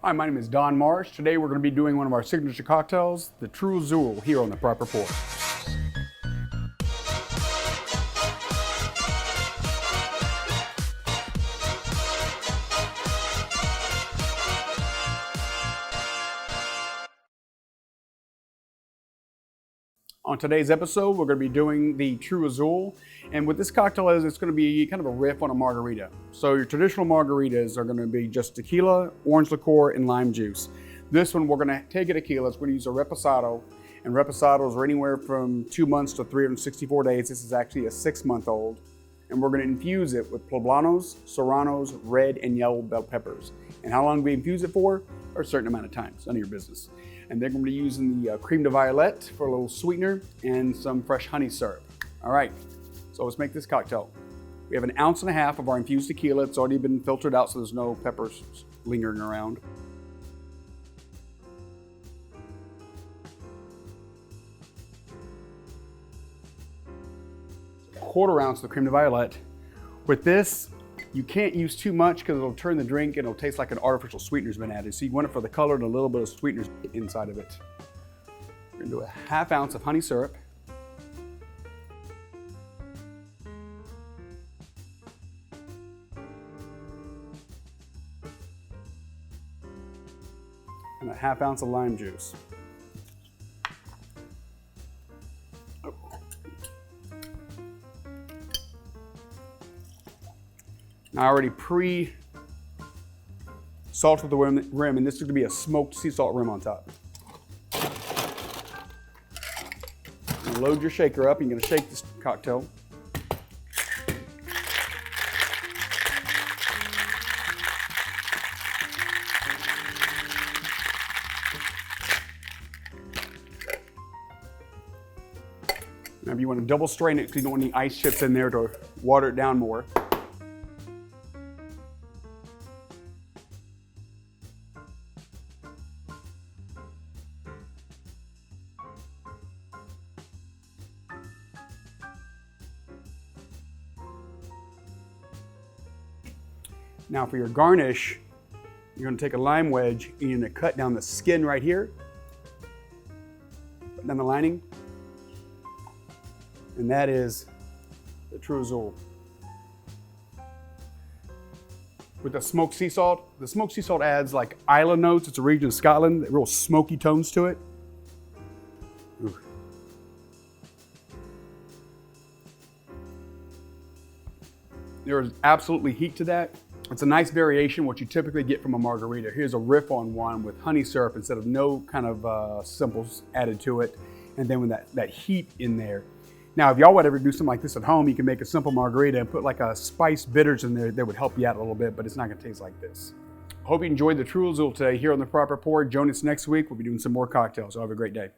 Hi, my name is Don Marsh. Today we're going to be doing one of our signature cocktails, the True Azul, here on the Proper Pour. On today's episode, we're going to be doing the True Azul, and what this cocktail is, it's going to be kind of a riff on a margarita. So your traditional margaritas are going to be just tequila, orange liqueur, and lime juice. This one, we're going to take a tequila. It's going to use a Reposado, and Reposados are anywhere from 2 months to 364 days. This is actually a 6-month-old, and we're going to infuse it with Poblanos, Serranos, red and yellow bell peppers. And how long we infuse it for? A certain amount of time. It's none of your business. And then we're going to be using the Creme De Violette for a little sweetener and some fresh honey syrup. All right, so let's make this cocktail. We have 1.5 ounces of our infused tequila. It's already been filtered out, so there's no peppers lingering around. ¼ ounce of the Creme De Violette. With this, you can't use too much because it'll turn the drink and it'll taste like an artificial sweetener's been added. So you want it for the color and a little bit of sweeteners inside of it. We're gonna do 1/2 ounce of honey syrup. And 1/2 ounce of lime juice. I already pre-salted the rim, and this is going to be a smoked sea salt rim on top. Load your shaker up. You're going to shake this cocktail. Now, if you want to double strain it because you don't want any ice chips in there to water it down more. Now for your garnish, you're going to take a lime wedge and you're going to cut down the skin right here, put down the lining, and that is the True Azul. With the smoked sea salt adds like island notes. It's a region of Scotland, real smoky tones to it. Ooh. There is absolutely heat to that. It's a nice variation what you typically get from a margarita. Here's a riff on one with honey syrup instead of no kind of simples added to it. And then with that heat in there. Now, if y'all would ever do something like this at home, you can make a simple margarita and put like a spiced bitters in there that would help you out a little bit, but it's not gonna taste like this. Hope you enjoyed the True Azul today here on The Proper Pour. Join us next week. We'll be doing some more cocktails. So have a great day.